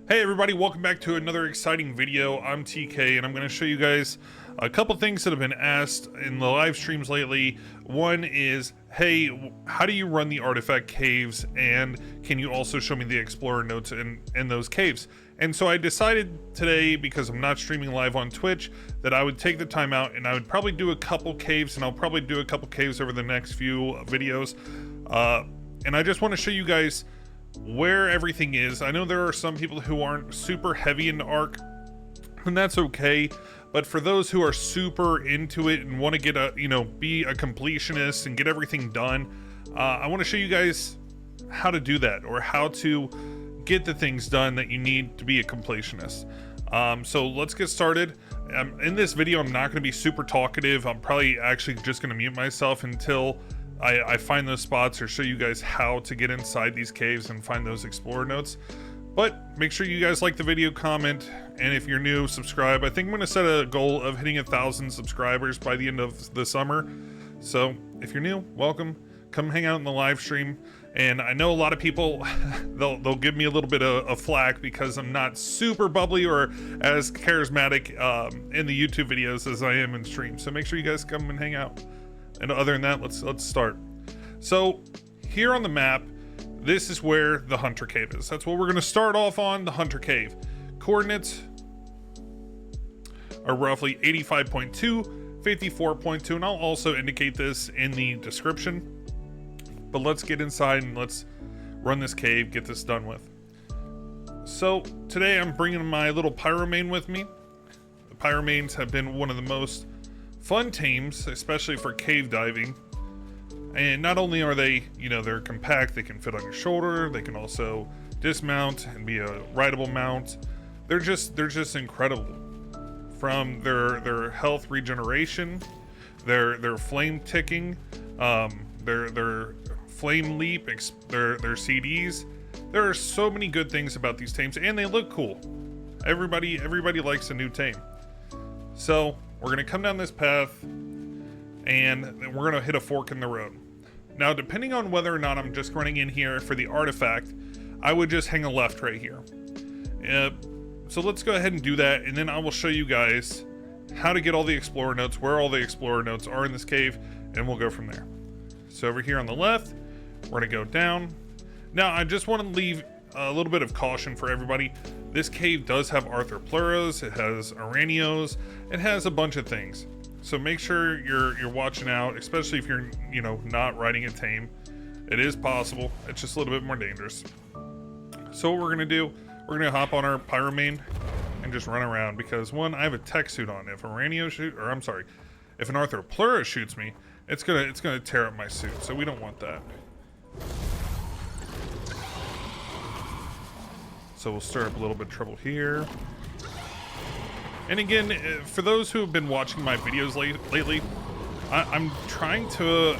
Hey everybody, welcome back to another exciting video. I'm TK and I'm going to show you guys a couple things that have been asked in the live streams lately. One is, hey, how do you run the artifact caves, and can you also show me the explorer notes in those caves? And so I decided today, because I'm not streaming live on Twitch, that I would take the time out and I would probably do a couple caves, and I'll probably do a couple caves over the next few videos. And I just want to show you guys where everything is. I know there are some people who aren't super heavy into ARK, and that's okay, but for those who are super into it and want to get a, be a completionist and get everything done, I want to show you guys how to do that, or how to get the things done that you need to be a completionist. So let's get started. In this video, I'm not going to be super talkative. I'm probably actually just going to mute myself until I find those spots, or show you guys how to get inside these caves and find those explorer notes. But make sure you guys like the video, comment, and if you're new, subscribe. I think I'm going to set a goal of hitting 1,000 subscribers by the end of the summer. So if you're new, welcome. Come hang out in the live stream. And I know a lot of people, they'll give me a little bit of flack because I'm not super bubbly or as charismatic in the YouTube videos as I am in stream. So make sure you guys come and hang out. And other than that, let's start. So here on the map, this is where the Hunter Cave is. That's what we're going to start off on, the Hunter Cave. Coordinates are roughly 85.2, 54.2, and I'll also indicate this in the description. But let's get inside and let's run this cave, get this done with. So today I'm bringing my little pyromane with me. The pyromanes have been one of the most fun tames, especially for cave diving. And not only are they, they're compact, they can fit on your shoulder, they can also dismount and be a rideable mount. They're just incredible. From their health regeneration, their flame ticking, their flame leap, their CDs. There are so many good things about these tames, and they look cool. Everybody likes a new tame. So we're gonna come down this path, and we're gonna hit a fork in the road. Now, depending on whether or not I'm just running in here for the artifact, I would just hang a left right here. So let's go ahead and do that, and then I will show you guys how to get all the explorer notes, where all the explorer notes are in this cave, and we'll go from there. So over here on the left, we're gonna go down. Now, I just want to leave a little bit of caution for everybody. This cave does have arthropluras, it has araneos, it has a bunch of things. So make sure you're watching out, especially if you're not riding a tame. It is possible, it's just a little bit more dangerous. So what we're gonna do, we're gonna hop on our pyromane and just run around, because one, I have a tech suit on. If if an arthroplura shoots me, it's gonna tear up my suit, so we don't want that. So we'll stir up a little bit of trouble here. And again, for those who have been watching my videos lately, I'm trying to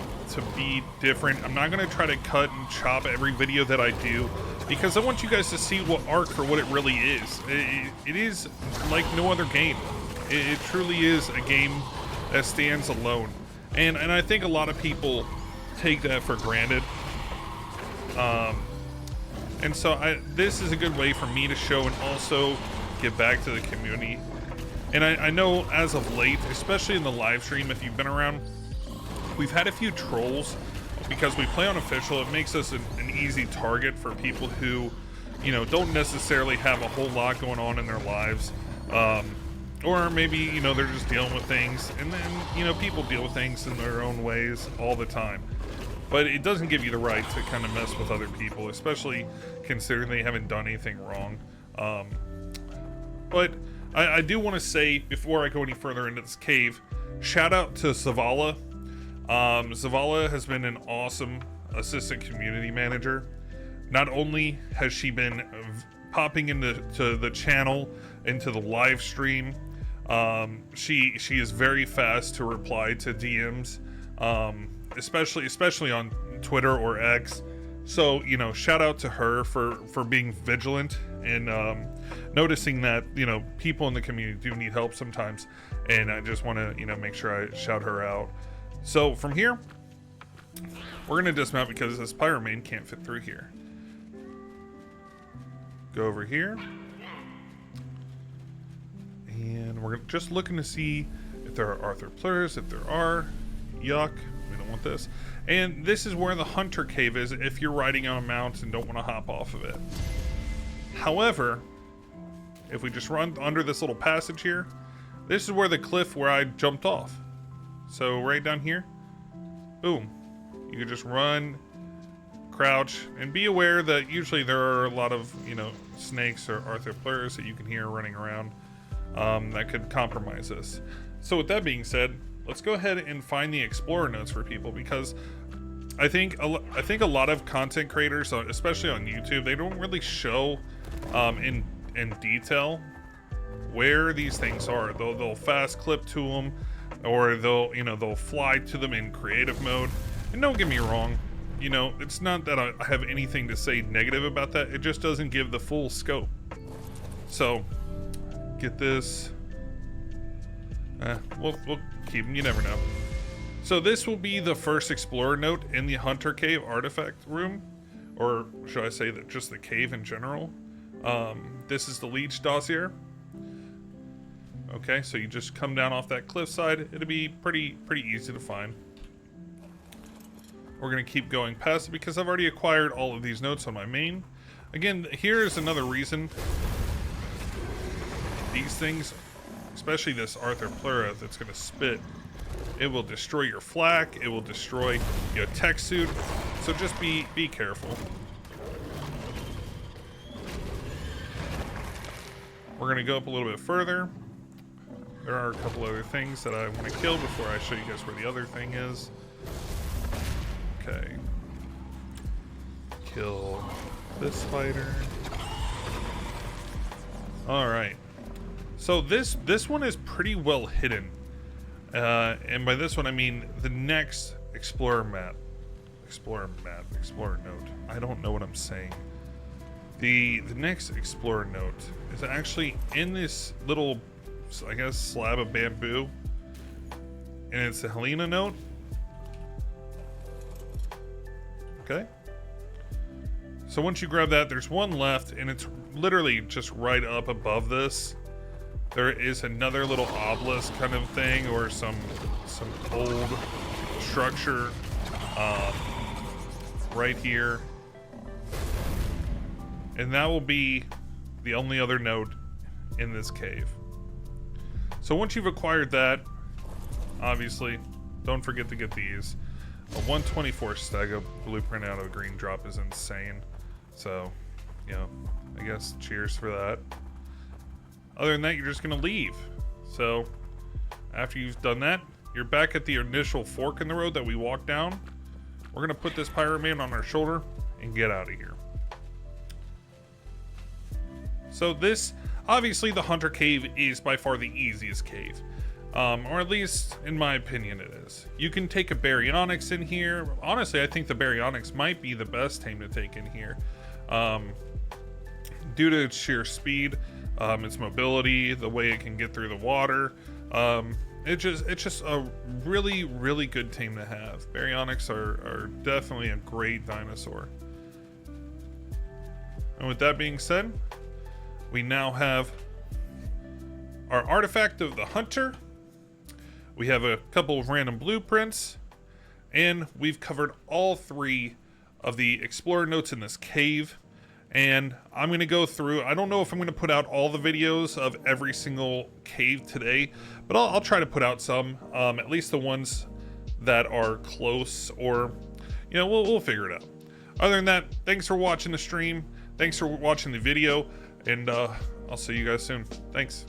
be different. I'm not going to try to cut and chop every video that I do, because I want you guys to see what ARK for what it really is. It is like no other game. It truly is a game that stands alone. And I think a lot of people take that for granted. And so this is a good way for me to show and also give back to the community. And I know as of late, especially in the live stream, if you've been around, we've had a few trolls because we play on official. It makes us an easy target for people who, don't necessarily have a whole lot going on in their lives. Or maybe, they're just dealing with things, and then, people deal with things in their own ways all the time. But it doesn't give you the right to kind of mess with other people, especially considering they haven't done anything wrong. But I do want to say, before I go any further into this cave, shout out to Zavala. Zavala has been an awesome assistant community manager. Not only has she been popping into the channel, into the live stream, she is very fast to reply to DMs, especially on Twitter or X. So, shout out to her for being vigilant and noticing that, people in the community do need help sometimes. And I just want to, make sure I shout her out. So from here, we're going to dismount because this pyromane can't fit through here. Go over here, And we're just looking to see if there are arthropleurs. If there are, yuck, we don't want this. And this is where the hunter cave is if you're riding on a mount and don't want to hop off of it. However, if we just run under this little passage here, this is where the cliff where I jumped off. So right down here, boom, you can just run, crouch, and be aware that usually there are a lot of, you know, snakes or arthropleurs that you can hear running around that could compromise this. So with that being said, let's go ahead and find the explorer notes for people, because I think a lot of content creators, especially on YouTube, they don't really show in detail where these things are. They'll fast clip to them, or they'll fly to them in creative mode. And don't get me wrong, you know, it's not that I have anything to say negative about that. It just doesn't give the full scope. So get this. We'll keep them. You never know. So this will be the first explorer note in the Hunter Cave artifact room, or should I say that just the cave in general. This is the Leech dossier. Okay, so you just come down off that cliffside. It'll be pretty easy to find. We're gonna keep going past it because I've already acquired all of these notes on my main. Again, here's another reason these things, especially this arthropleur that's gonna spit, it will destroy your flak, it will destroy your tech suit, so just be careful. We're gonna go up a little bit further. There are a couple other things that I want to kill before I show you guys where the other thing is. Okay. Kill this spider. Alright. So this one is pretty well hidden. And by this one I mean the next explorer note. I don't know what I'm saying. The next explorer note is actually in this little, I guess, slab of bamboo, and it's a Helena note. Okay. So once you grab that, there's one left, and it's literally just right up above this. There is another little obelisk kind of thing, or some old structure right here. And that will be the only other note in this cave. So once you've acquired that, obviously, don't forget to get these. A 124 stego blueprint out of a green drop is insane. So, you know, I guess cheers for that. Other than that, you're just gonna leave. So after you've done that, you're back at the initial fork in the road that we walked down. We're gonna put this pirate man on our shoulder and get out of here. So this, obviously the Hunter Cave is by far the easiest cave. Or at least, in my opinion, it is. You can take a Baryonyx in here. Honestly, I think the Baryonyx might be the best tame to take in here. Due to its sheer speed, its mobility, the way it can get through the water. It's just a really good tame to have. Baryonyx are definitely a great dinosaur. And with that being said, we now have our artifact of the hunter. We have a couple of random blueprints, and we've covered all three of the explorer notes in this cave. And I'm going to go through, I don't know if I'm going to put out all the videos of every single cave today, but I'll try to put out some, at least the ones that are close, or, you know, we'll figure it out. Other than that, thanks for watching the stream. Thanks for watching the video, and I'll see you guys soon. Thanks.